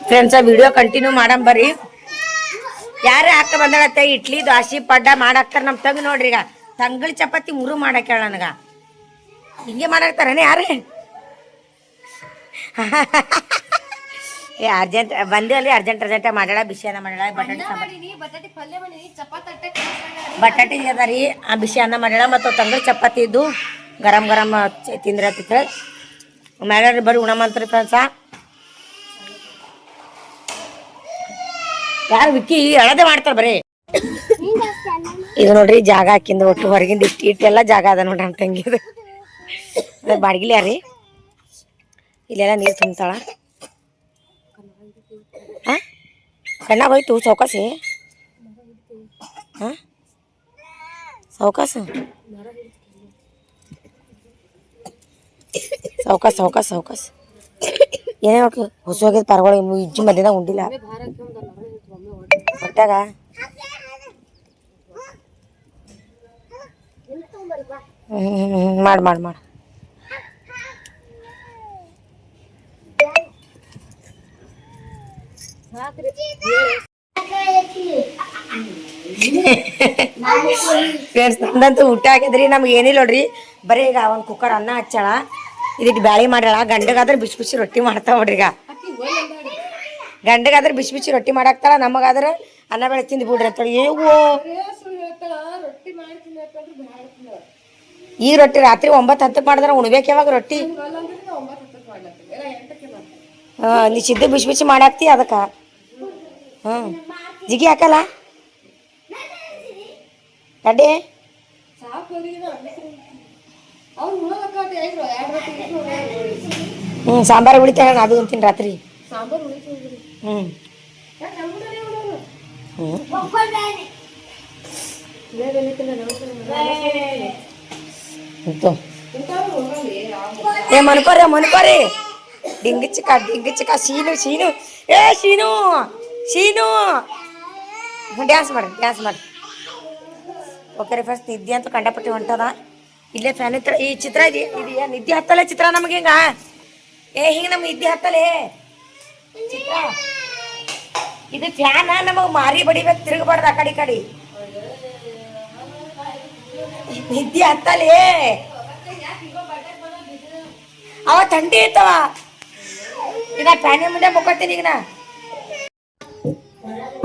Friends video continue madam ಬರ್ರಿ. ಯಾರೇ ಹಾಕ ಬಂದಾಳತ್ತೆ ಇಡ್ಲಿ ದೋಸೆ ಪಡ್ಡ ಮಾಡಾಕ್ತಾರ ನಮ್ಮ ತಂಗಿ ನೋಡ್ರಿ. ಈಗ ತಂಗಳ ಚಪಾತಿ ಮುರು ಮಾಡಕ್ಕೆ ಹೇಳ ನನಗ ಹಿಂಗೆ ಮಾಡಾಕ್ತಾರನೇ ಯಾರೇ ಏ ಅರ್ಜೆಂಟ್ ಬಂದೇವಲ್ಲಿ ಅರ್ಜೆಂಟ್ ಮಾಡ್ಯಾಳ ಬಿಸಿ ಅನ್ನ ಮಾಡ್ಯಾಳ ಬಟಾಟಿ ಅದ ರೀ ಆ ಬಿಸಿ ಅನ್ನ ಮಾಡ್ಯಾಳ ಮತ್ತು ತಂಗಳ ಚಪಾತಿ ಇದ್ದು ಗರಂ ತಿಂದ್ರೆ ಮಾಡ್ಯಾಡ್ರಿ ಬರ್ರಿ ಉಣಮಂತ್ರಿ ಫ್ರೆಂಡ್ಸ. ಯಾರು ವಿಕ್ಕಿ ಅಳದೆ ಮಾಡ್ತಾರ ಬರೀ. ಇದು ನೋಡ್ರಿ ಜಾಗ ಹಾಕಿಂದ ಒಟ್ಟು ಹೊರಗಿಂದ ಇಟ್ಟೆಲ್ಲ ಜಾಗ ಅದ ನೋಡ್ರಿ ನಮ್ಮ ತಂಗಿದು ಬಾಡ್ಗಿಲಿ ಯಾರೀ ಇಲ್ಲೆಲ್ಲ ನೀರು ತುಂಬ್ತಾಳ. ಹಾಂ ಕಣ್ಣಾಗ ಹೋಯ್ತು ಚೌಕಾಸಿ ಹಾಂ ಸಾವಕಾಸ ಏನೇ ನೋಡ್ರಿ ಹೊಸ ಹೋಗ್ಯದ ಪರಗಳು ಇಜ್ಜಿ ಮಧ್ಯಾಹ್ನ ಉಂಡಿಲ್ಲ ಹೊಟ್ಯಾಗ. ಮಾಡಿ ಫ್ರೆಂಡ್ಸ್ ನಮ್ದಂತೂ ಊಟ ಹಾಕಿದ್ರಿ ನಮ್ಗೆ ಏನಿಲ್ಲ ನೋಡ್ರಿ. ಬರೀ ಈಗ ಒಂದು ಕುಕ್ಕರ್ ಅನ್ನ ಹಚ್ಚಾಳ ಇದಕ್ಕೆ ಬ್ಯಾಳಿ ಮಾಡ್ಯಾಳ. ಗಂಡಗಾದ್ರೆ ಬಿಸಿ ರೊಟ್ಟಿ ಮಾಡ್ತಾವ ನೋಡ್ರಿ. ಈಗ ಗಂಡಗಾದ್ರೆ ಬಿಸಿ ರೊಟ್ಟಿ ಮಾಡಾಕ್ತಾಳ, ನಮಗಾದ್ರೆ ಅನ್ನ ಬೇಳೆ ತಿಂದು ಬಿಡ್ರಿ ಅಂತೇಳಿ. ಈ ರೊಟ್ಟಿ ರಾತ್ರಿ 9-10 ಮಾಡಿದ್ರೆ ಉಣ್ಬೇಕು ಯಾವಾಗ ರೊಟ್ಟಿ? ನೀ ಸಿದ್ಧ ಬಿಸಿ ಮಾಡಾಕ್ತಿ ಅದಕ್ಕೆ. ಜಿಗಿ ಹಾಕಲ್ಲ ಅಡ್ಡಿ ಸಾಂಬಾರು ಉಳಿತಾಳ ಅದು ಅಂತೀನಿ ರಾತ್ರಿ. ಮನ್ಕೋರಿ ಡಿಂಗಿ ಚಿಕ್ಕ ಶೀನು ಡ್ಯಾನ್ಸ್ ಮಾಡಿ. ಓಕೆ ರೀ ಫಸ್ಟ್ ನಿದ್ದೆ ಅಂತೂ ಕಂಡಪಟ್ಟಿ ಹೊಂಟದ. ಇಲ್ಲೇ ಫ್ಯಾನ್ ಇತ್ತು ಈ ಚಿತ್ರ ಇದು ನಿದ್ದೆ ಹತ್ತಲ್ಲ ಚಿತ್ರ ನಮಗೆ ಹಿಂಗ ಹಿಂಗೆ ನಮ್ಗೆ ನಿದ್ದೆ ಹತ್ತಲೇ ಚಿತ್ರ. ಇದು ಫ್ಯಾನ ನಮಗೆ ಮಾರಿ ಬಡಿಬೇಕು ತಿರುಗಬಾರ್ದು ಆ ಕಡೆ ನಿದ್ದೆ ಹತ್ತಲೇ. ಅವ ಥಂಡಿ ಇರ್ತವ ಈಗ ಫ್ಯಾನಿನ ಮುಂದೆ ಮುಕ್ಕೊತೀನಿ ಈಗ ನಾ.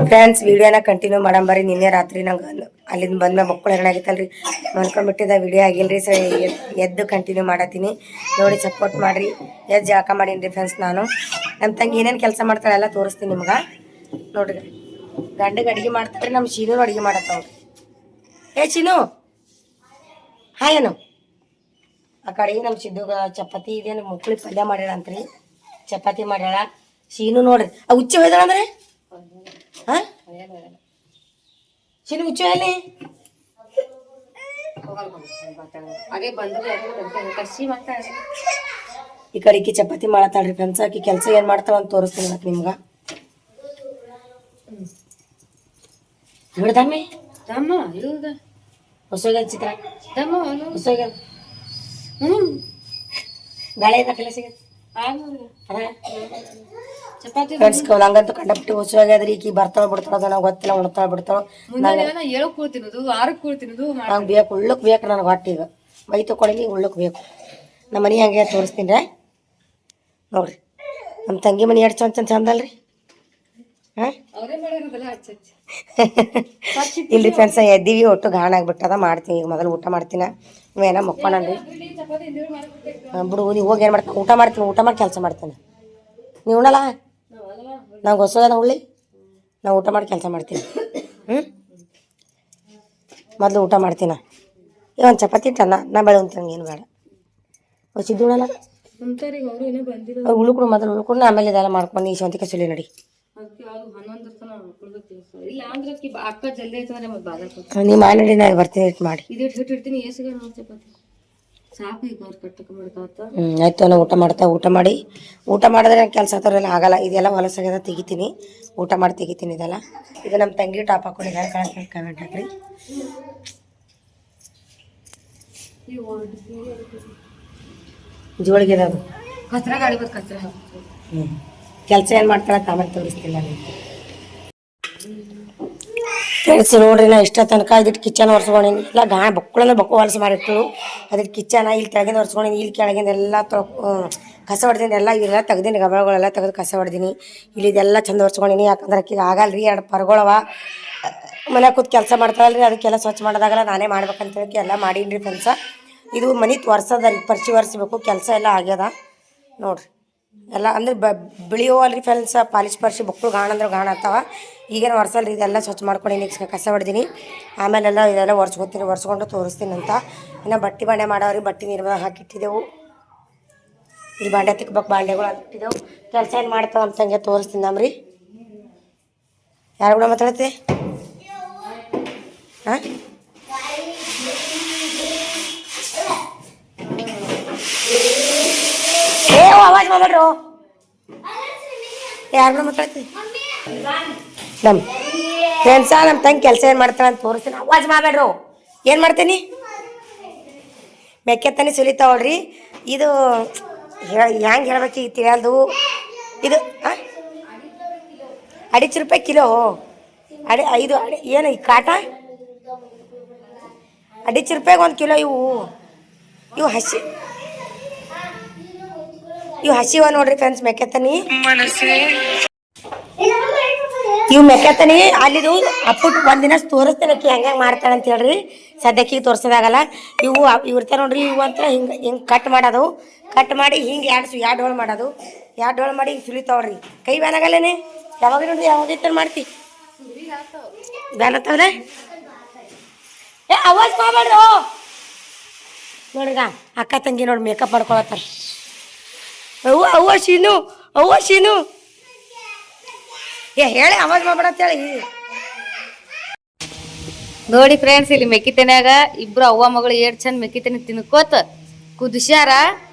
ಫ್ರೆಂಡ್ಸ್ ವಿಡಿಯೋನ ಕಂಟಿನ್ಯೂ ಮಾಡಮ್ ಬರ್ರಿ. ನಿನ್ನೆ ರಾತ್ರಿ ನಂಗೆ ಅಲ್ಲಿಂದ ಬಂದ್ಮೇಲೆ ಮಕ್ಕಳು ಹೆರಣಾಗಿತ್ತಲ್ರಿ ಮನ್ಕೊಂಡ್ಬಿಟ್ಟಿದ್ದ ವಿಡಿಯೋ ಆಗಿಲ್ರಿ. ಎದ್ದು ಕಂಟಿನ್ಯೂ ಮಾಡತ್ತೀನಿ ನೋಡಿ ಸಪೋರ್ಟ್ ಮಾಡಿರಿ. ಎದ್ದು ಜಾಕ ಮಾಡೀನಿ ಫ್ರೆಂಡ್ಸ್. ನಾನು ನಮ್ಮ ತಂಗಿ ಏನೇನು ಕೆಲಸ ಮಾಡ್ತಾಳೆ ಎಲ್ಲ ತೋರಿಸ್ತೀನಿ ನಿಮ್ಗೆ ನೋಡ್ರಿ. ಗಂಡಗೆ ಅಡುಗೆ ಮಾಡ್ತಾರೆ, ನಮ್ಮ ಶೀನು ಅಡುಗೆ ಮಾಡತ್ತವ್ರಿ. ಶೀನು ಏನು ಆ ಕಡೆ ನಮ್ಮ ಸಿದ್ದುಗ ಚಪಾತಿ ಇದೇನು ಮುಕ್ಳಿ ಪಲ್ಯ ಮಾಡ್ಯಾಳ ಅಂತ್ರಿ. ಚಪಾತಿ ಮಾಡ್ಯಾಳ. ಶೀನು ನೋಡ್ರಿ ಆ ಹುಚ್ಚಿ ಹೋಯ್ದಾಳ ಅಂದ್ರೆ ಶೀನು ಹುಚ್ಚು ಎಲ್ಲಿ ಈ ಕಡೆಗೆ ಚಪಾತಿ ಮಾಡತ್ತಾಳ್ರಿ ಫ್ರೆಂಡ್ಸ್. ಆಕಿ ಕೆಲಸ ಏನ್ ಮಾಡ್ತಾಳ ಅಂತ ತೋರಿಸ್ತೀನಿ ಮತ್ತೆ ನಿಮ್ಗೆ. ಹಿಡ್ದಮ್ಮಿ ಹೊಸೋಗ್ಯ ಚಿತ್ರ ಹೊಸೋಗ್ಯ ಗಾಳಿ ಕೆಲಸ ಫ್ರೆಂಡ್ಸ್ ನಂಗಂತೂ ಕಂಡಪಟ್ಟಿ ಹೊಸೋಗ್ಯಾದ್ರಿ. ಈಕಿ ಬರ್ತಾಳ ಬಿಡ್ತಾಳ ನಾವು ಗೊತ್ತಿಲ್ಲ, ಉಣ್ತಾಳ ಬಿಡ್ತಾಳ. ನಂಗೆ ಬೇಕು ಉಳ್ಳಕ್ ಬೇಕು ನನಗೆ ಹೊಟ್ಟೆ. ಈಗ ಮೈ ತಗೊಳಂಗಿ ಉಳ್ಳಕ್ ಬೇಕು. ನಮ್ಮ ಮನೆ ಹಂಗೆ ತೋರಿಸ್ತೀನಿ ರೀ ನೋಡ್ರಿ. ನಮ್ಮ ತಂಗಿ ಮನೆ ಎಷ್ಟು ಚಂದ ಅಲ್ರಿ. ಇಲ್ರಿ ಫ್ರೆಂಡ್ಸ್ ಎದ್ದೀವಿ ಒಟ್ಟು ಗಾಣ ಆಗ್ಬಿಟ್ಟದ. ಮಾಡ್ತೀನಿ ಈಗ ಮೊದಲು ಊಟ ಮಾಡ್ತೀನಿ. ನೀವೇನ ಮಕ್ಕೊಂಡ್ರಿ ಬಿಡು. ನೀವು ಹೋಗಿ ಏನು ಮಾಡ್ತೀನಿ ಊಟ ಮಾಡಿ ಕೆಲಸ ಮಾಡ್ತೀನಿ. ನೀವು ಉಣ್ಣಲ್ಲ ನಂಗೆ ಹೊಸದ ಉಳ್ಳಿ ನಾವು ಊಟ ಮಾಡಿ ಕೆಲಸ ಮಾಡ್ತೀನಿ. ಮೊದಲು ಊಟ ಮಾಡ್ತೀನ. ಈಗ ಒಂದು ಚಪಾತಿ ಇಟ್ಟಲ್ಲ ನಾ ಬೆಳೆ ಉಂತಂಗೆ ಏನು ಬೇಡ. ಹೊಸಿದ್ದು ಉಣ್ಣಲ್ಲ ಉಳ್ಕೊಡು ಮೊದಲು ಉಳ್ಕೊಂಡು ಆಮೇಲೆ ಇದೆಲ್ಲ ಮಾಡ್ಕೊಂಡು ಈ ಶಾಂತಿಕ ಸುಲಿ ನಡಿ. ನೀವು ಮಾಡಿ ನಡಿ ನಾ ಬರ್ತೀನಿ ಇಟ್ಟು ಮಾಡಿ. ಆಯ್ತು ನಾವು ಊಟ ಮಾಡಿದ್ರೆ ಕೆಲಸ ಆತವ್ರೆಲ್ಲ ಆಗಲ್ಲ. ಇದೆಲ್ಲ ಹೊಲಸಾಗ್ಯದ ತೆಗಿತೀನಿ. ಊಟ ಮಾಡಿ ತೆಗಿತೀನಿ ಇದೆಲ್ಲ. ಇದು ನಮ್ಮ ತಂಗಿ ಟಾಪ್ ಹಾಕೊಂಡಿದ್ದಾರೆ ಕಮೆಂಟ್ ಹಾಕ್ರಿ. ಜೋಳಿಗೆ ಅದು ಕಚ್ರ ಗಾಡಿ ಬರ್ ಕಚ್ರ ಕೆಲಸ ಏನು ಮಾಡ್ತಾಳೆ ಆಮೇಲೆ ತೋರಿಸ್ತೀನಿ ನಾನು. ಫ್ರೆಂಡ್ಸ್ ನೋಡ್ರಿ ನಾ ಇಷ್ಟ ತನಕ ಇದಿಟ್ಟು ಕಿಚನ್ ಒರೆಸ್ಕೊಂಡಿನಿ. ಇಲ್ಲ ಬಕ್ಕಳಂದ್ರೆ ಬಕ್ಕು ಹೊಲಸು ಮಾಡಿಟ್ಟು ಅದ್ರ ಕಿಚನ ಇಲ್ಲಿ ಕೆಳಗಿಂದ ಒರೆಸ್ಕೊಂಡಿನಿ. ಇಲ್ಲಿ ಕೆಳಗಿಂದ ಎಲ್ಲ ಕಸ ಹೊಡೆದಿನಿ. ಎಲ್ಲ ಇವೆಲ್ಲ ತೆಗ್ದೀನಿ, ಗಬಳಗಳೆಲ್ಲ ತೆಗೆದು ಕಸ ಹೊಡೆದೀನಿ. ಇಲ್ಲಿ ಇದೆಲ್ಲ ಚಂದ ಒರೆಸ್ಕೊಂಡಿನಿ. ಯಾಕಂದ್ರೆ ಆಕಿಗೆ ಆಗಲ್ಲ ರೀ, 2 ಪರ್ಗೊಳವ ಮನೆ ಕೂತ್ ಕೆಲಸ ಮಾಡ್ತಾಳಲ್ರಿ, ಅದಕ್ಕೆಲ್ಲ ಸ್ವಚ್ಛ ಮಾಡೋದಾಗಲ್ಲ, ನಾನೇ ಮಾಡ್ಬೇಕಂತ ಎಲ್ಲ ಮಾಡೀನಿ ರೀ ಫ್ರೆಂಡ್ಸ. ಇದು ಮನೆ ಒರ್ಸೋದ ರೀ, ಪರ್ಚಿ ಒರೆಸ್ಬೇಕು. ಕೆಲಸ ಎಲ್ಲ ಆಗ್ಯದ ನೋಡ್ರಿ. ಎಲ್ಲ ಅಂದ್ರೆ ಬಿಳಿಯೋವಲ್ರಿ ಫ್ರೆಂಡ್ಸ, ಪಾಲಿಶ್ ಪರ್ಶಿ ಬಕ್ಕಳು ಗಾಣ ಅಂದ್ರೆ ಗಾಣ ಆಗ್ತಾವ. ಈಗೇನು ಒರೆಸಲ್ರಿ, ಇದೆಲ್ಲ ಸ್ವಚ್ಛ ಮಾಡ್ಕೊಂಡು ಕಸ ಹೊಡೆದೀನಿ. ಆಮೇಲೆಲ್ಲ ಇದೆಲ್ಲ ಒರೆಸ್ಕೊಂಡು ತೋರಿಸ್ತೀನಿ ಅಂತ. ಇನ್ನು ಬಟ್ಟೆ ಬಾಂಡೆ ಮಾಡವ್ರಿ, ಬಟ್ಟೆ ನೀರು ಹಾಕಿಟ್ಟಿದ್ದೆವು. ಇಲ್ಲಿ ಬಾಂಡೆ ತಿಕ್ಬೇಕು, ಬಾಂಡೆಗಳು ಹಾಕಿಟ್ಟಿದ್ದೆವು. ಕೆಲಸ ಏನು ಮಾಡ್ತಾವ ಅಂತ ಹಂಗೆ ತೋರಿಸ್ತೀನಿ ನಮ್ರಿ. ಯಾರು ಕೂಡ ಮಾತಾಡತ್ತೆ? ಹಾಂ, ಆವಾಜ್ ಮಾಡ್ಬೇಡ್ರು. ಯಾರು ಕೂಡ ಮಾತಾಡ್ತಿ? ನಮ್ಮ ಫ್ರೆಂಡ್ಸ, ನಮ್ಮ ತಂಗಿ ಕೆಲಸ ಏನು ಮಾಡ್ತಾಳೆ ಅಂತ ತೋರಿಸ್ತೀನಿ. ಆವಾಜ್ ಮಾಡಬೇಡ್ರು. ಏನು ಮಾಡ್ತೀನಿ? ಮೆಕ್ಕೆತ್ತನಿ ಸುಲಿತಾವಳ್ರಿ. ಇದು ಹೆಂಗೆ ಹೇಳ್ಬೇಕು ಈಗ ತಿಳಿಯಲ್ದು. ಇದು 250 ರೂಪಾಯಿ ಕಿಲೋ. 5 ಏನು ಈ ಕಾಟ 250 ರೂಪಾಯಿಗೆ 1 ಕಿಲೋ. ಇವು ಹಸಿವ ನೋಡ್ರಿ ಫ್ರೆಂಡ್ಸ್ ಮೆಕ್ಕೆತ್ತನಿ. ಇವು ಮೆಕ್ಕೆತ್ತನಿ ಅಲ್ಲಿದು ಅಪ್ಪಟ್ಟು ಒಂದಿನ ತೋರಿಸ್ತೇನೆ ಹೆಂಗೆ ಮಾಡ್ತಾಳೆ ಅಂತ ಹೇಳ್ರಿ. ಸದ್ಯಕ್ಕೆ ತೋರಿಸೋದಾಗಲ್ಲ. ಇವು ಇರ್ತಾರೆ ನೋಡ್ರಿ, ಇವು ಅಂತ ಹಿಂಗೆ ಕಟ್ ಮಾಡೋದು. ಕಟ್ ಮಾಡಿ ಹಿಂಗೆ 2 ಡೋಳು ಮಾಡೋದು. 2 ಡೋಳು ಮಾಡಿ ಹಿಂಗೆ ಸುಲಿತಾವ್ರಿ. ಕೈ ಬ್ಯಾನಾಗಲ್ಲೇನೆ? ಯಾವಾಗ ನೋಡ್ರಿ, ಯಾವಾಗ ಇತ್ತು ಮಾಡ್ತಿ ಬ್ಯಾನತ್ತವ್ರೆ. ಅವಾಜ್ ಮಾಡ್ಬೇಡ್ರು ನೋಡ್ರಿಗ. ಅಕ್ಕ ತಂಗಿ ನೋಡಿ ಮೇಕಪ್ ಮಾಡ್ಕೊಳತ್ತಾರ. ಅವ್ವ ಶೀನು ಹೇಳಿ ಅವಾಜ್ ಮಾಡ್ಬೇಡ ಅಂತ ಹೇಳಿ. ನೋಡಿ ಫ್ರೆಂಡ್ಸ್, ಇಲ್ಲಿ ಮೆಕ್ಕಿತನ್ಯಾಗ ಇಬ್ರು ಅವ್ವ ಮಗಳು ಏಟ್ ಚಂದ ಮೆಕ್ಕಿತನಿ ತಿನ್ಕೋತ ಕುದಿಸ್ಯಾರ,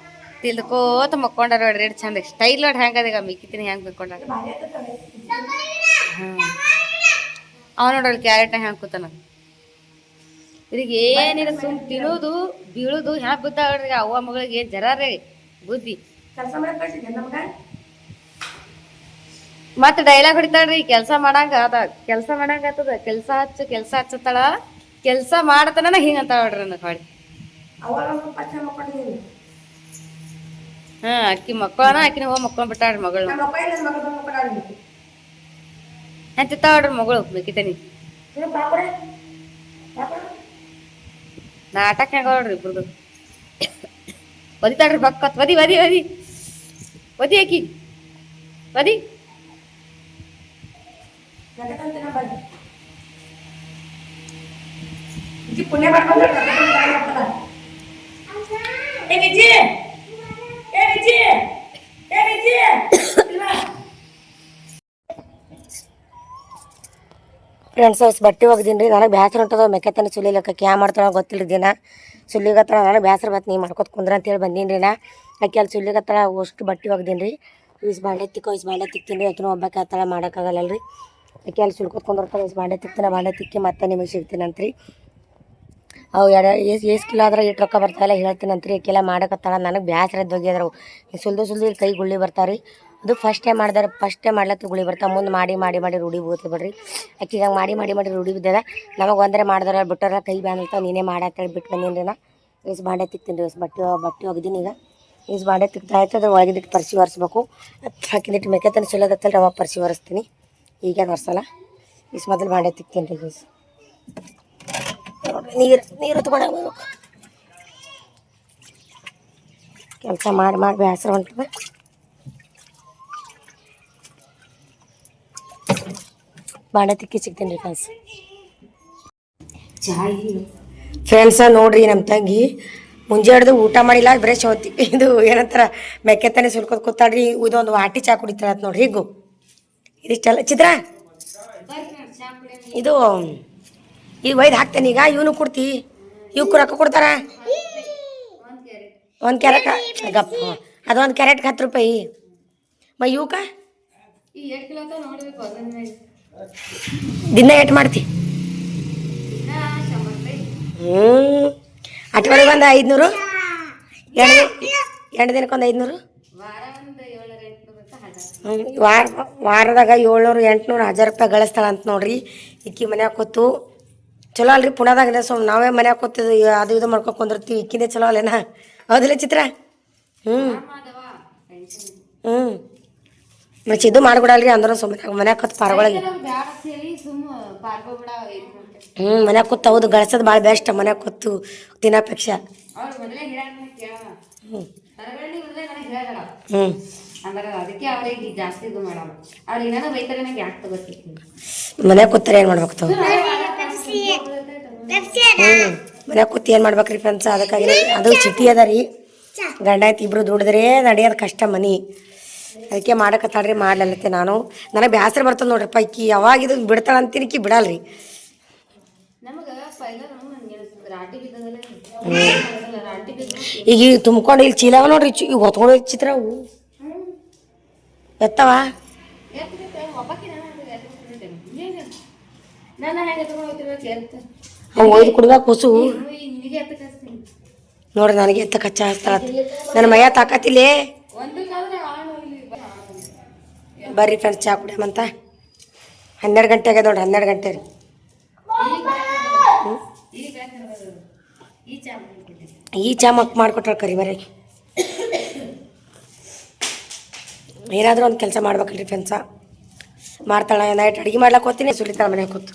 ತಿಳ್ಕೋತ ಮಕ್ಕೊಂಡಾರ ನೋಡ್ರಿ. ಏಟ್ ಚಂದ ಸ್ಟೈಲ್ ನೋಡಿ ಹೆಂಗದ ಈಗ ಮೆಕ್ಕಿತನಿ ಹೆಂಗ್ ಮಕ್ಕೊಂಡಾರ. ಅವ ನೋಡ್ರಿ ಕ್ಯಾರೆಟ್ ಹೆಂಗ್ ಕೂತಾನ. ಇವ್ರಿಗೆ ಏನಿಲ್ಲ, ಸುಮ್ ತಿನ್ನೋದು ಬೀಳುದು ಹೆಂಗ್ ಬುದ್ಧ ನೋಡ್ರಿ. ಅವ್ವ ಮಗಳಿಗೆ ಏನ್ ಜರ ರೀ ಬುದ್ಧಿ. ಮತ್ತ ಡೈಲಾಗ್ ಹೊಡಿತಾಳ್ರಿ, ಕೆಲಸ ಮಾಡಂಗ ಅದ, ಕೆಲಸ ಮಾಡಂಗ ಆತದ, ಕೆಲಸ ಹಚ್ಚತಾಳ, ಕೆಲಸ ಮಾಡತನ ಹಿಂಗಂತ ನೋಡ್ರಿ ನನಗೆ ಹೊಡಿ. ಅಕ್ಕಿ ಮಕ್ಕಳನ ಅಕ್ಕಿನ ಹೋಗಿ ಮಕ್ಕೊಂಡ್ ಬಿಟ್ಟಾಳ್ರಿ ಮಗಳು. ಅಂತಿತ್ತ ನೋಡ್ರಿ ಮಗಳು ಮೆಕ್ಕಿತನಿ. ನಾಟಕ ಹೆಂಗ ನೋಡ್ರಿ ಇಬ್ರದು. ಒದಿತಾಳ್ರಿ ಬಕ್ಕತ್. ಒದಿ ಅಕ್ಕಿ ಒದಿ. ಪುಣ್ಯ ಫ್ರೆಂಡ್ಸ್, ಬಟ್ಟೆ ಒಗ್ದೀನಿ ರೀ. ನನಗೆ ಬೇಸರ ಹೊಂಟದ ಮೆಕ್ಕೆತ್ತನಿ ಸುಲಿಲಕ್ಕ. ಕ್ಯಾ ಮಾಡ್ತಾಳ ಗೊತ್ತಿಲ್ಲ ದಿನ ಸುಲಿಗತ್ತಳ. ನನಗೆ ಬೇಸರ ಬತ್ತು, ನೀ ಮಾಡ್ಕೊತ ಕುಂದ್ರ ಅಂತೇಳಿ ಬಂದೀನಿ ರೀ. ಆಕೆ ಅಲ್ಲಿ ಸುಲಿಗತ್ತಳ. ಅಷ್ಟು ಬಟ್ಟೆ ಒಗ್ದೀನಿ ರೀ. ಬಾಂಡೆ ತಿಕ್ತೀನಿ ರೀ. ಆಕಿನೂ ಒಬ್ಬಕ್ಕೆ ಆತಳ, ಮಾಡೋಕ್ಕಾಗಲ್ಲ ರೀ. ಆಕೆ ಅಲ್ಲಿ ಸುಲ್ಕೊತ್ ಕುಂದಿರ್ತಾಳೆ. ಬಾಂಡೆ ತಿಕ್ಕಿ ಮತ್ತೆ ನಿಮಗೆ ಸಿಗ್ತೀನಂತ್ರಿ. ಅವು ಎಷ್ಟು ಕಿಲೋ ಆದ್ರೆ ಎಷ್ಟು ರೊಕ್ಕ ಬರ್ತಾಯಿಲ್ಲ ಹೇಳ್ತೀನಂತ್ರಿ. ಆಕೆಲ್ಲ ಮಾಡಕತ್ತಾಳ. ನನಗೆ ಬೇಸರ ಹೋಗ್ಯದ್ರ ಸುಲ್ದು ಕೈ ಗುಳ್ಳಿ ಬರ್ತಾವೆ ರೀ. ಅದು ಫಸ್ಟ್ ಟೈಮ್ ಮಾಡ್ಲತ್ತ ಗುಳಿ ಬರ್ತಾವೆ. ಮುಂದೆ ಮಾಡಿ ರೂಢಿ ಬೀಳ್ತದೆ ಬಿಡ್ರಿ. ಆಕಿಗೆ ಹಂಗೆ ಮಾಡಿ ರೂಢಿ ಬಿದ್ದದ. ನಮಗೆ ಒಂದರೆ ಮಾಡಿದ್ರೆ ಬಿಟ್ಟರೆ ಕೈ ಬ್ಯಾನಲ್ತಾವೆ. ನೀನೇ ಮಾಡತ್ತೇಳಿ ಬಿಟ್ಟು ಬಂದೀನಿ ರೀ. ನಾ ಬಾಂಡೆ ತಿಕ್ತೀನಿ ರೀ. ಬಟ್ಟೆ ಒಗ್ದೀನಿ. ಈಗ ಬಾಂಡೆ ತಿಕ್ತಾ ಆಯ್ತು. ಅದ್ರ ಒಳಗಿಟ್ಟು ಪರ್ಸಿ ಒರೆಸ್ಬೇಕು. ಹಾಕಿದಿಟ್ಟು ಮೆಕ್ಕೆತ್ತನಿ ಸುಲೋದತ್ತಲ್ಲ ಅವಾಗ ಪರ್ಸಿ ಒರೆಸ್ತೀನಿ. ಈಗೇನು ಒರೆಸಲ್ಲ. ಮೊದಲು ಬಾಂಡೆ ತಿಕ್ತೀನಿ ರೀ. ನೀರು ತಗೊಂಡೋಗ್ಬೇಕು. ಕೆಲಸ ಮಾಡಿ ಬೇಸರ ಹೊಂಟದ. ಬಾಂಡೆ ತಿಕ್ಕಿ ಸಿಗ್ತೀನಿ ರೀ ಫ್ರೆಂಡ್ಸ. ನೋಡ್ರಿ ನಮ್ಮ ತಂಗಿ ಮುಂಜಾಡ್ದು ಊಟ ಮಾಡಿಲ್ಲ, ಬರೀ ಇದು ಏನಂತಾರ ಮೆಕ್ಕೆತ್ತನೆ ಸುಲ್ಕೋದು ಕೂತಾಡ್ರಿ. ಇದೊಂದು ವಾಟಿ ಚಾ ಕುಡಿತಾಳ ನೋಡ್ರಿ. ಇದಿಷ್ಟೆಲ್ಲ ಚಿತ್ರ ಇದು ಒಯ್ದು ಹಾಕ್ತೇನೆ. ಈಗ ಇವನು ಕೊಡ್ತಿ, ಇವಕ್ಕೂ ರೊಕ್ಕ ಕೊಡ್ತಾರ. 1 ಕ್ಯಾರೆಟ್ ಗಪ್ಪ, ಅದೊಂದು ಕ್ಯಾರೆಟ್ಗೆ 10 ರೂಪಾಯಿ. ಇವಕ್ಕ ದಿನ ಏಟ್ ಮಾಡ್ತಿ? ಅಟ್ವರೆಗೆ ಒಂದು 500, 2 ದಿನಕ್ಕೊಂದು 500. ವಾರದಾಗ 700-800-1000 ರೂಪಾಯಿ ಗಳಿಸ್ತಾಳ ಅಂತ ನೋಡ್ರಿ. ಇಕ್ಕಿ ಮನ್ಯಾಗ ಕೂತು ಚಲೋ ಅಲ್ರಿ. ಪುಣಾದಾಗ ಸುಮ್ ನಾವೇ ಮನ್ಯಾಗ ಕೂತಿದ್ದು ಅದು ಇದು ಮಾಡ್ಕೊಂಡು ಕುಂದಿರ್ತೀವಿ. ಇಕ್ಕಿನೇ ಚಲೋ ಅಲ್ಲೇನ? ಹೌದಿಲ್ಲ ಚಿತ್ರ? ಹ್ಞೂ ಹ್ಞೂ ಮತ್ತೆ ಇದು ಮಾಡ್ಬಿಡಲ್ರಿ ಅಂದ್ರೂ ಸುಮ್ಮನೆ ಮನ್ಯಾಗ ಕೂತು ಪಾರ್ಗೊಳಗೆ. ಮನ್ಯಾಗ ಕೂತು ಹೌದು ಗಳಿಸೋದು ಭಾಳ ಬೆಸ್ಟ್. ಮನ್ಯಾಗ ಕೂತು ತಿನ್ನೋಪೇಕ್ಷ. ಹ್ಞೂ ಅಂದ್ರೆ ಅದಕ್ಕೆ ಅವ್ರಿಗೆ ಜಾಸ್ತಿ ಇದು ಮಾಡಲ್ಲ. ಅವ್ರಿಗೆ ಏನಾದ್ರು ಬೈತಾರೆ ನಂಗೆ ಯಾಕೆ ತಗೋತೀನಿ. ಮನ್ಯಾಗ ಕೂತಾರೆ ಏನು ಮಾಡ್ಬೇಕು ತಾವು? ಮನ್ಯಾಗ ಕೂತು ಏನು ಮಾಡ್ಬೇಕ್ರಿ ಫ್ರೆಂಡ್ಸ್? ಅದಕ್ಕಾಗಿ ಅದು ಸಿಟಿ ಅದ ರೀ. ಗಂಡ ಆಯ್ತು ಇಬ್ರು ದುಡಿದ್ರೆ ನಡೆಯೋದು ಕಷ್ಟ ಮನೆ. ಅದಕ್ಕೆ ಮಾಡಕತ್ತಾಳ್ರಿ. ಮಾಡ್ಲತ್ತೆ ನಾನು. ನನಗೆ ಬೇಸರ ಬರ್ತದೆ ನೋಡ್ರಿಪ್ಪ. ಇಕ್ಕಿ ಯಾವಾಗ ಇದು ಬಿಡ್ತಾಳೆ ಅಂತೀನಿ, ಇಕ್ಕಿ ಬಿಡಲ್ರಿ. ಈಗ ತುಂಬ್ಕೊಂಡು ಇಲ್ಲಿ ಚೀಲವ ನೋಡ್ರಿ. ಈಗ ಹೊತ್ಕೊಂಡು ಚಿತ್ರ ಅವು ಎತ್ತವ. ಅವು ಒಯ್ದು ಕುಡ್ಬೇಕು ಹೊಸು ನೋಡ್ರಿ. ನನಗೆ ಎತ್ತ ಕಚ್ಚ ಹಚ್ತಾಳ. ನನ್ನ ಮೈಯ ತಾಕತ್ತಿಲ್ಲೇ. ಬರ್ರಿ ಫ್ರೆಂಡ್ಸ್ ಚಾ ಕುಡಿಯಮಂತ. 12 ಗಂಟೆ ಆಗ್ಯದ ನೋಡ್ರಿ. 12 ಗಂಟೆ ರೀ. ಈ ಚಾ ಮಾಡಿಕೊಟ್ರ ಕರಿ ಬರ್ರಿ. ಏನಾದರೂ ಒಂದು ಕೆಲಸ ಮಾಡ್ಬೇಕಲ್ರಿ ಫ್ರೆಂಡ್ಸ. ಮಾಡ್ತಾಳೆ. ನೈಟ್ ಅಡುಗೆ ಮಾಡ್ಲಾಕ ಹೋಗ್ತೀನಿ, ಸುರಿತಾಳೆ ಮನೆಗೆ ಕೂತು.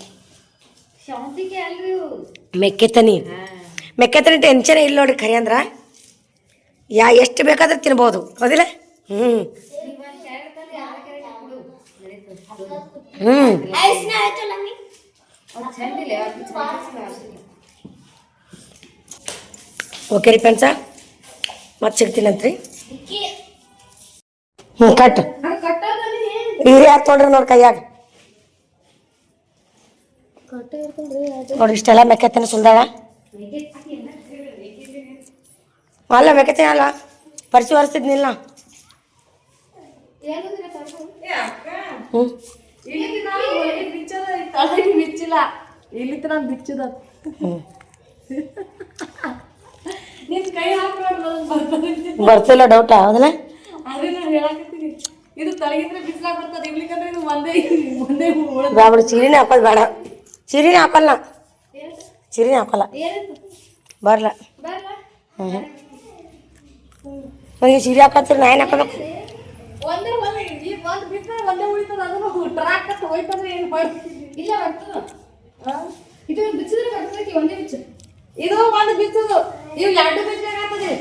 ಮೆಕ್ಕೆತನಿ ಟೆನ್ಷನ್ ಇಲ್ಲ ನೋಡ್ರಿ. ಖರೆ ಅಂದ್ರೆ ಎಷ್ಟು ಬೇಕಾದ್ರೆ ತಿನ್ಬೋದು. ಹೌದಿಲ್ಲ? ಹ್ಞೂ ಹ್ಞೂ ಓಕೆ ರೀ ಫ್ರೆಂಡ್ಸ, ಮತ್ತೆ ಸಿಗ್ತೀನಂತ್ರಿ. ಕಟ್ ಇವ್ರು ಯಾರು ತೊಗೊಂಡ್ರಿ ನೋಡಿ ಕೈಯಾಗ. ನೋಡ್ರಿ ಇಷ್ಟೆಲ್ಲ ಮೆಕ್ಕೆತನ ಸುಲ್ದಾಳ. ಅಲ್ಲ ಮೆಕ್ಕೆತನ ಅಲ್ಲ, ಪರಿಸಿ ಒರೆಸ್ತಿದ್ನಿಲ್ಲ. ಹ್ಞೂ ಬರ್ತಿಲ್ಲ ಡೌಟಾ? ಹೌದಲ್ಲ? ಬೇಡ ಚೀರಿನೇ ಹಾಕೋದು ಬೇಡ. ಚೀರಿನೇ ಹಾಕಲ್ಲ. ಚೀರಿನೇ ಹಾಕಲ್ಲ. ಬರಲ್ಲ. ನನಗೆ ಸೀರೆ ಹಾಕತ್ತೀರಿ, ನಾ ಏನು ಹಾಕೋಬೇಕು? ಇದು ಒಂದು ಬಿಚ್ಚುದು, ಇವು 2 ಬಿಚ್ಚಾಗತ್ತದೆ.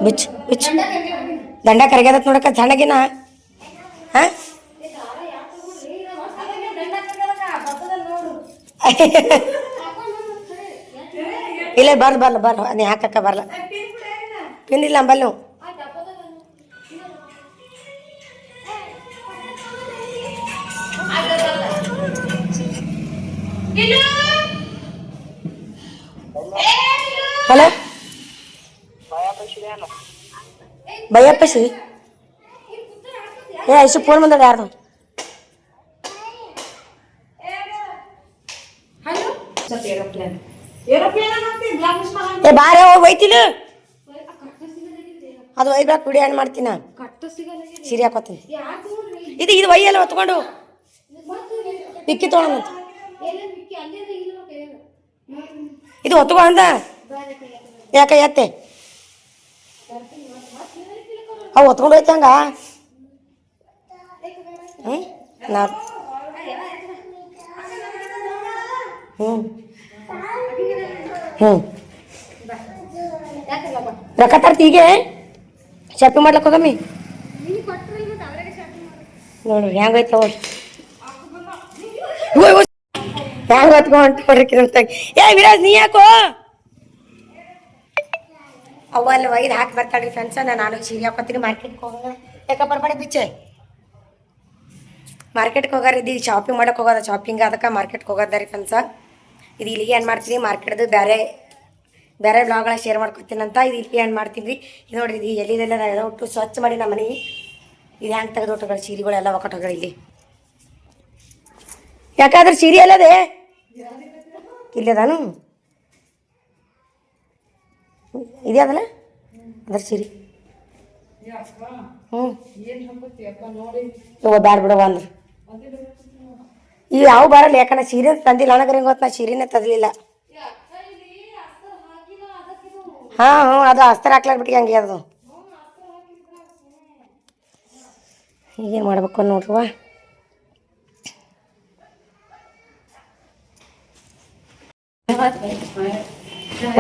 ಬಿಚ್ಚು ಬಿಚ್ಚು. ದಂಡ ಕರಗ್ಯದತ್ ನೋಡಕ್ಕ ಸಣ್ಣಗಿನ. ಹಾಂ ಇಲ್ಲ ಬರ್ಲ ನೀ ಹಾಕಕ್ಕ ಬರಲ್ಲ. ಪಿನ್ ಇಲ್ಲ ಅಂಬಲ್ ನೀವು. ಹಲೋ ಭಯಪ್ಪಸಿ ಐಸು ಫೋನ್ ಬಂದ ಯಾರ್ದು? ಬಾರ ಒಯ್ತಿಲ್ಲ ಅದು ಒಯ್ಬೇಕು. ವಿಡಿಯೋ ಏನು ಮಾಡ್ತೀನಿ ನಾನು? ಸೀರೆ ಹಾಕೋತೀನಿ. ಇದು ಒಯ್ಯಲ್ಲ ಹೊತ್ಕೊಂಡು ಇಕ್ಕಿ ತೊಗೊಳಂತ. ಇದು ಹೊತ್ಕೊಂಡ ಯಾಕೆ ಎತ್ತೆ ಅವು ಹೊತ್ಕೊಂಡು ಹೋಯ್ತು ಹಂಗ. ಹ್ಞೂ ನಾ ಹ್ಞೂ ರೊಕ್ಕ ತರ್ತಿ ಹೀಗೆ ಶಾಪಿಂಗ್ ಮಾಡ್ಲಕ್ಕೆ ಹೋಗಮ್ಮಿ. ನೋಡ್ರಿ ಹೆಂಗೈತೆ ಹೋಗಿ ಹೆಂಗೆ ಹೊತ್ಕೊಂಡು ನೋಡ್ರಿ. ಏ ವಿರಾಜ್ ನೀ ಯಾಕೋ ಅವಲ್ಲ ಒಯ್ದು ಹಾಕಿ ಬರ್ತಾಳ್ರಿ ಫ್ರೆಂಡ್ಸ. ನಾನು ಸೀರೆ ಹಾಕೋತೀನಿ. ಮಾರ್ಕೆಟ್ಗೆ ಹೋಗೋಣ. ಯಾಕೆ ಬರ್ಬೇಡ ಬಿಚ್ಚೆ. ಮಾರ್ಕೆಟ್ಗೆ ಹೋಗಾರಿದ್ದು ಶಾಪಿಂಗ್ ಮಾಡೋಕೆ ಹೋಗೋದ. ಶಾಪಿಂಗ್ ಅದಕ್ಕೆ ಮಾರ್ಕೆಟ್ಗೆ ಹೋಗೋದ ರೀ ಫ್ರೆಂಡ್ಸ. ಇದು ಇಲ್ಲಿಗೆ ಏನು ಮಾಡ್ತೀನಿ ಮಾರ್ಕೆಟ್ದು ಬೇರೆ ಬ್ಲಾಗ್ಗಳ ಶೇರ್ ಮಾಡ್ಕೊತೀನಿ ಅಂತ. ಇದು ಇಲ್ಲಿಗೆ ಏನು ಮಾಡ್ತೀನಿ ರೀ. ಇದು ನೋಡಿರಿ, ಇದು ಎಲ್ಲಿದೆಲ್ಲ ನಾನು ಒಟ್ಟು ಸ್ವಚ್ಛ ಮಾಡಿ ನಮ್ಮ ಮನೆ. ಇದು ಹೆಂಗೆ ತೆಗೆದು ಒಟ್ಟುಗಳು ಸೀರೆಗಳೆಲ್ಲ ಒಕ್ಕಟೋಗಳು ಇಲ್ಲಿ. ಯಾಕಾದ್ರೆ ಸೀರೆ ಎಲ್ಲದೆ ಇಲ್ಲದಾನು ಇದೇ ಅದಲ್ಲ ಅದ್ರ ಸೀರೆ ಹ್ಞೂ ಇವ ಬ್ಯಾಡ ಬಿಡವ ಅಂದ್ರೆ ಈಗ ಯಾವ ಬರಲ್ಲ ಯಾಕಂದ್ರೆ ಸೀರೆ ತಂದಿಲ್ಲ ನನಗೆ ಹೆಂಗೆ ಗೊತ್ತು ನಾ ಸೀರೆನೇ ತರಲಿಲ್ಲ ಹಾಂ ಹ್ಞೂ ಅದು ಅಸ್ತರ ಹಾಕ್ಲಾರ್ಬಿಟ್ಟು ಹಂಗೆ ಅದು ಈಗೇನು ಮಾಡ್ಬೇಕು ನೋಡ್ರಿವ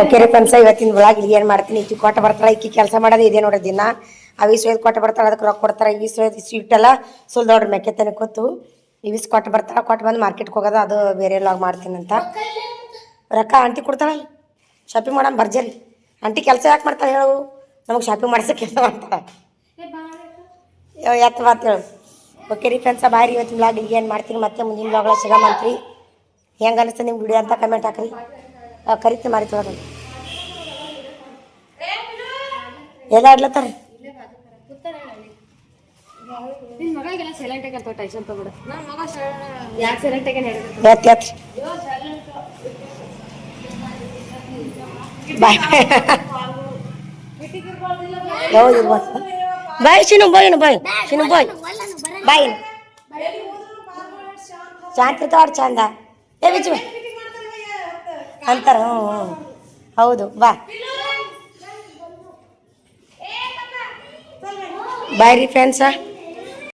ಓಕೆ ರೀ ಫ್ರೆಂಡ್ಸ ಇವತ್ತಿನ ಒಳಗೆ ಏನು ಮಾಡ್ತೀನಿ ಈಕಿ ಕೊಟ್ಟ ಬರ್ತಾಳೆ ಈಕಿ ಕೆಲಸ ಮಾಡೋದು ಇದೆ ನೋಡ್ರಿ ದಿನ ಅವಿಸ್ ಒಯ್ದು ಕೊಟ್ಟು ಬರ್ತಾಳೆ ಅದಕ್ಕೆ ರೊಕ್ಕ ಕೊಡ್ತಾರೆ ಇವಿಸ್ ಒಯ್ದು ಸ್ವೀಟ್ ಎಲ್ಲ ಸುಲ್ ನೋಡ್ರಿ ಮೆಕ್ಕೆತನೆ ಕೂತು ಇವಿಸ್ ಕೊಟ್ಟು ಬರ್ತಾಳೆ ಕೊಟ್ಟು ಬಂದು ಮಾರ್ಕೆಟ್ಗೆ ಹೋಗೋದು ಅದು ಬೇರೆ ಲಾಗ್ ಮಾಡ್ತೀನಂತ ರೊಕ್ಕ ಆಂಟಿ ಕೊಡ್ತಾಳಲ್ಲ ಶಾಪಿಂಗ್ ಮಾಡೋ ಬರ್ಜರಿ ಆಂಟಿ ಕೆಲಸ ಯಾಕೆ ಮಾಡ್ತಾಳೆ ಹೇಳು ನಮಗೆ ಶಾಪಿಂಗ್ ಮಾಡಿಸೋ ಕೆಲಸ ಮಾಡ್ತಾಳೆ ಎತ್ತ ಮಾತು ಹೇಳು ಓಕೆ ರೀ ಫ್ರೆಂಡ್ಸ ಬಾರಿ ಇವತ್ತಿನ ಬ್ಲಾಗ್ ಈಗ ಏನು ಮಾಡ್ತೀನಿ ಮತ್ತೆ ಮುಂದಿನ ಬ್ಲಾಗ್ಲ ಸಿಗಮಂತ್ರಿ ಹೆಂಗೆ ಅನಿಸ್ತು ನಿಮ್ಮ ವಿಡಿಯೋ ಅಂತ ಕಮೆಂಟ್ ಹಾಕ್ರಿ ಕರಿತೀನಿ ಮಾರಿ ತೊಗೊಳ್ರಿ ಎಲ್ಲ ಆಡ್ಲತ್ತಾರ ಎತ್ ಎತ್ ಬಾಯ್ ಯಾವ್ದು ಇರ್ಬೋದು ಬಾಯ್ ಶಿನು ಬಾಯ್ ಬಾಯ್ ಶಿನು ಬಾಯ್ ಬಾಯ್ ಶಾಂತಿ ತಾಡ್ ಚಂದ ಏ ಬಿಚ್ಚು ಅಂತಾರ ಹ್ಞೂ ಹ್ಞೂ ಹೌದು ಬಾ ಬಾಯ್ ರೀ ಫ್ರೆಂಡ್ಸ